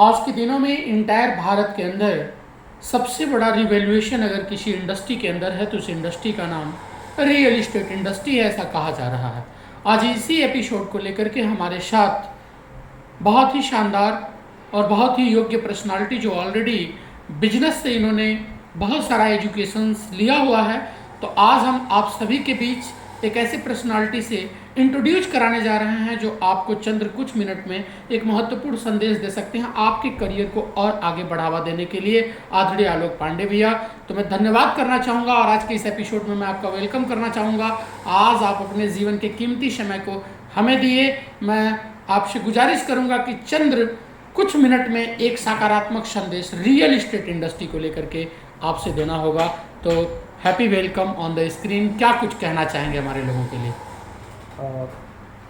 आज के दिनों में इंटायर भारत के अंदर सबसे बड़ा रिवैल्यूएशन अगर किसी इंडस्ट्री के अंदर है तो उस इंडस्ट्री का नाम रियल इस्टेट इंडस्ट्री है, ऐसा कहा जा रहा है। आज इसी एपिसोड को लेकर के हमारे साथ बहुत ही शानदार और बहुत ही योग्य पर्सनालिटी जो ऑलरेडी बिजनेस से इन्होंने बहुत सारा एजुकेशंस लिया हुआ है, तो आज हम आप सभी के बीच एक ऐसे पर्सनालिटी से इंट्रोड्यूस कराने जा रहे हैं जो आपको चंद्र कुछ मिनट में एक महत्वपूर्ण संदेश दे सकते हैं आपके करियर को और आगे बढ़ावा देने के लिए। आदरणीय आलोक पांडे भैया, तो मैं धन्यवाद करना चाहूँगा और आज के इस एपिसोड में मैं आपका वेलकम करना चाहूँगा। आज आप अपने जीवन के कीमती समय को हमें दिए। मैं आपसे गुजारिश करूँगा कि चंद्र कुछ मिनट में एक सकारात्मक संदेश रियल इस्टेट इंडस्ट्री को लेकर के आपसे देना होगा। तो happy welcome on the screen. क्या कुछ कहना चाहेंगे हमारे लोगों के लिए?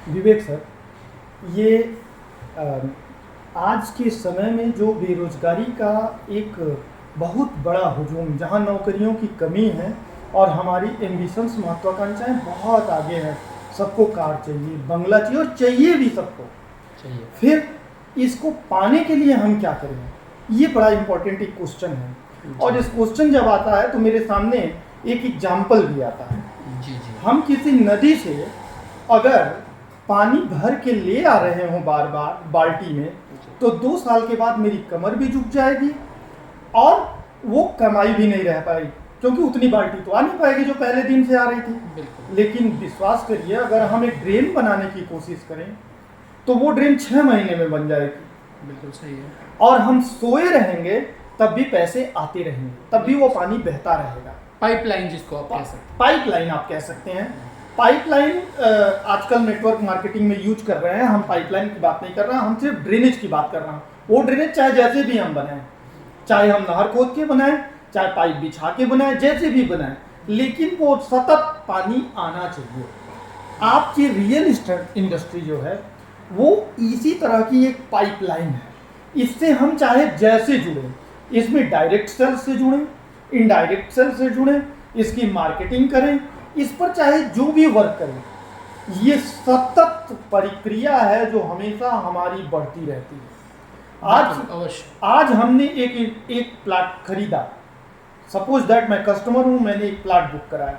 विवेक सर, ये आज के समय में जो बेरोजगारी का एक बहुत बड़ा हुजूम, जहां नौकरियों की कमी है और हमारी एम्बिशंस महत्वाकांक्षाएं बहुत आगे हैं, सबको कार चाहिए, बंगला चाहिए और चाहिए भी सबको चाहिए। फिर इसको पाने के लिए हम क्या करें, ये बड़ा इम्पोर्टेंट एक क्वेश्चन है। और इस क्वेश्चन जब आता है तो मेरे सामने एक एग्जाम्पल भी आता है। हम किसी नदी से अगर पानी भर के ले आ रहे हों बार बार बाल्टी में, तो 2 साल के बाद मेरी कमर भी झुक जाएगी और वो कमाई भी नहीं रह पाएगी, क्योंकि उतनी बाल्टी तो आ नहीं पाएगी जो पहले दिन से आ रही थी। लेकिन विश्वास करिए, अगर हम एक ड्रेन बनाने की कोशिश करें तो वो ड्रेन 6 महीने में बन जाएगी। बिल्कुल सही है। और हम सोए रहेंगे तब भी पैसे आते रहेंगे, तब भी वो पानी बहता रहेगा। पाइपलाइन जिसको आप कह सकते हैं, पाइपलाइन आप कह सकते हैं। पाइपलाइन आजकल नेटवर्क मार्केटिंग में यूज कर रहे हैं। हम पाइपलाइन की बात नहीं कर रहे हैं, हम सिर्फ ड्रेनेज की बात कर रहे हैं। वो ड्रेनेज चाहे जैसे भी हम बनाएं, चाहे हम नहर खोद के बनाएं, चाहे पाइप बिछा के बनाएं, जैसे भी बनाएं, लेकिन वो सतत पानी आना चाहिए। आपकी रियल इस्टेट इंडस्ट्री जो है वो इसी तरह की एक पाइपलाइन है। इससे हम चाहे जैसे जुड़ें, इसमें डायरेक्ट सेल से जुड़ें, इनडायरेक्ट सेल से जुड़ें, इसकी मार्केटिंग करें, इस पर चाहे जो भी वर्क करें, ये सतत प्रक्रिया है जो हमेशा हमारी बढ़ती रहती है। आज हमने एक प्लाट खरीदा, सपोज दैट मैं कस्टमर हूं, मैंने एक प्लाट बुक कराया,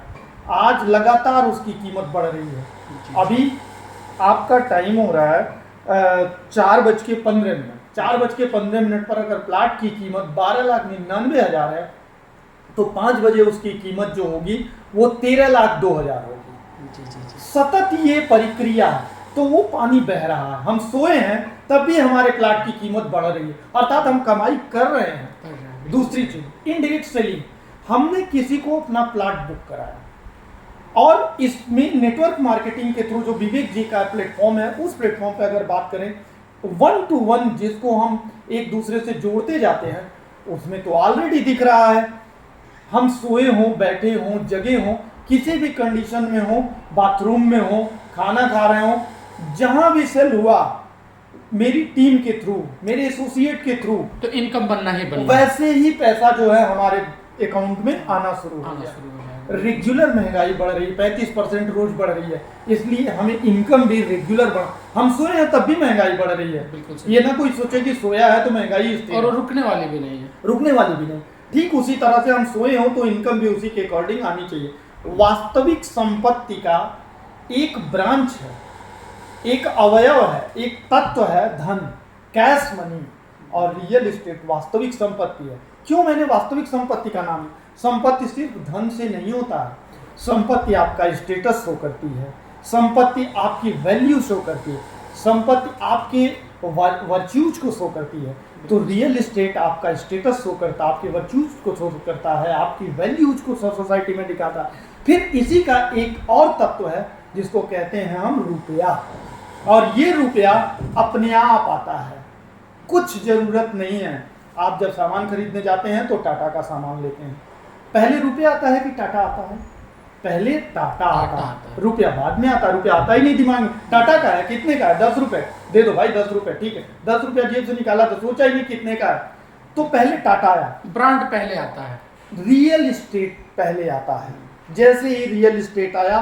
आज लगातार उसकी कीमत बढ़ रही है। अभी आपका टाइम हो रहा है 4:15। 4:15 पर अगर प्लाट की कीमत 12,99,000 है तो 5 बजे उसकी कीमत जो होगी वो 13,02,000 होगी। सतत ये प्रक्रिया है, तो वो पानी बह रहा है। हम सोए हैं तब भी हमारे प्लाट की कीमत बढ़ रही है, अर्थात हम कमाई कर रहे हैं। दूसरी चीज इनडायरेक्ट सेलिंग, हमने किसी को अपना प्लाट बुक कराया और इसमें नेटवर्क मार्केटिंग के थ्रू जो विवेक जी का प्लेटफॉर्म है, उस प्लेटफॉर्म पे अगर बात करें 1 to 1 जिसको हम एक दूसरे से जोड़ते जाते हैं, उसमें तो ऑलरेडी दिख रहा है। हम सोए हों, बैठे हों, जगे हों, किसी भी कंडीशन में हों, बाथरूम में हों, खाना खा रहे हों, जहां भी सेल हुआ मेरी टीम के थ्रू, मेरे एसोसिएट के थ्रू, तो इनकम बनना ही बनना, वैसे ही पैसा जो है हमारे अकाउंट में आना शुरू हो गया। रेगुलर महंगाई बढ़ रही है, 35% रोज बढ़ रही है, इसलिए हमें इनकम भी रेगुलर बढ़। हम सोए हैं तब भी महंगाई बढ़ रही है। बिल्कुल, ये ना कोई सोचे कि सोया है तो महंगाई और रुकने वाली भी नहीं है, रुकने वाली भी नहीं। ठीक उसी तरह से हम सोए हों तो इनकम भी उसी के अकॉर्डिंग आनी चाहिए। वास्तविक संपत्ति का एक ब्रांच है, एक अवयव है, एक तत्व है धन, कैश मनी, और रियल एस्टेट वास्तविक संपत्ति है। क्यों मैंने वास्तविक संपत्ति का नाम? संपत्ति सिर्फ धन से नहीं होता है, संपत्ति आपका स्टेटस शो करती है, संपत्ति आपकी वैल्यू शो करती है, संपत्ति आपके वर्च्यूज को शो करती है। तो रियल एस्टेट आपका स्टेटस शो करता है, आपके वर्च्यूज को शो करता है, आपकी वैल्यूज को सोसाइटी में दिखाता है। फिर इसी का एक और तत्व है जिसको कहते हैं हम रुपया, और ये रुपया अपने आप आता है, कुछ जरूरत नहीं है। आप जब सामान खरीदने जाते हैं तो टाटा का सामान लेते हैं, पहले रुपया आता है कि टाटा आता है? पहले टाटा आता है, रुपया बाद में आता है। रुपया आता ही नहीं दिमाग में, टाटा का है, कितने का है? 10 रुपए, दे दो भाई 10 रुपए, ठीक है। 10 रुपया जेब से निकाला तो सोचा ही नहीं कितने का है, तो पहले टाटा आया। ब्रांड पहले आता है, रियल एस्टेट पहले आता है। जैसे ही रियल एस्टेट आया,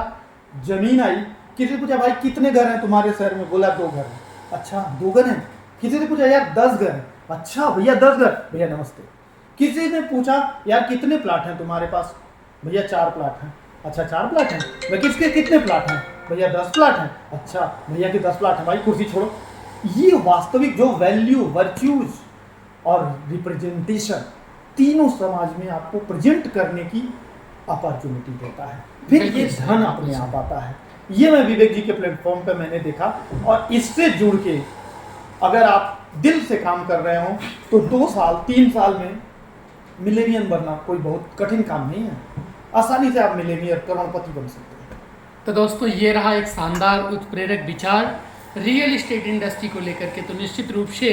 जमीन आई, किसी ने पूछा भाई कितने घर हैं तुम्हारे शहर में? बोला 2 घर। अच्छा 2 घर हैं। किसी ने पूछा यार 10 घर हैं। अच्छा भैया 10 घर, भैया नमस्ते। किसी ने पूछा यार कितने प्लाट हैं तुम्हारे पास, भैया 4 प्लाट हैं। अच्छा 4 प्लाट हैं, मैं किसके कितने प्लाट हैं, भैया 10 प्लाट हैं। अच्छा भैया के 10 प्लाट हैं, भाई कुर्सी छोड़ो। ये वास्तविक जो वैल्यू, वर्च्यूज और रिप्रेजेंटेशन तीनों समाज में आपको प्रेजेंट करने की अपॉर्चुनिटी देता है, फिर ये धन अपने आप आता है। ये मैं विवेक जी के प्लेटफॉर्म पे मैंने देखा, और इससे जुड़ के अगर आप दिल से काम कर रहे हो तो 2 साल 3 साल में मिलेनियर बनना कोई बहुत कठिन काम नहीं है, आसानी से आप मिलेनियर करोड़पति बन सकते हैं। तो दोस्तों ये रहा एक शानदार उत्प्रेरक विचार रियल एस्टेट इंडस्ट्री को लेकर के। तो निश्चित रूप से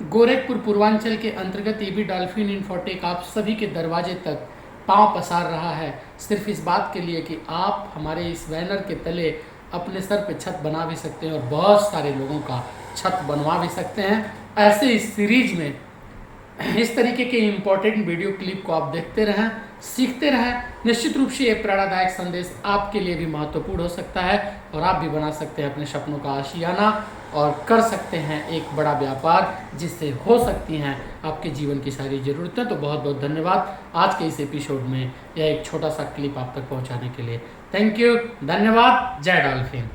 गोरखपुर पूर्वांचल के अंतर्गत एबी डॉल्फिन इन्फोटेक आप सभी के दरवाजे तक पांव पसार रहा है, सिर्फ इस बात के लिए कि आप हमारे इस बैनर के तले अपने सर पे छत बना भी सकते हैं और बहुत सारे लोगों का छत बनवा भी सकते हैं। ऐसे इस सीरीज में इस तरीके के इम्पोर्टेंट वीडियो क्लिप को आप देखते रहें, सीखते रहें। निश्चित रूप से ये प्रेरणादायक संदेश आपके लिए भी महत्वपूर्ण हो सकता है और आप भी बना सकते हैं अपने सपनों का आशियाना और कर सकते हैं एक बड़ा व्यापार जिससे हो सकती हैं आपके जीवन की सारी ज़रूरतें। तो बहुत बहुत धन्यवाद आज के इस एपिसोड में यह एक छोटा सा क्लिप आप तक पहुंचाने के लिए। थैंक यू, धन्यवाद, जय डॉल्फिन।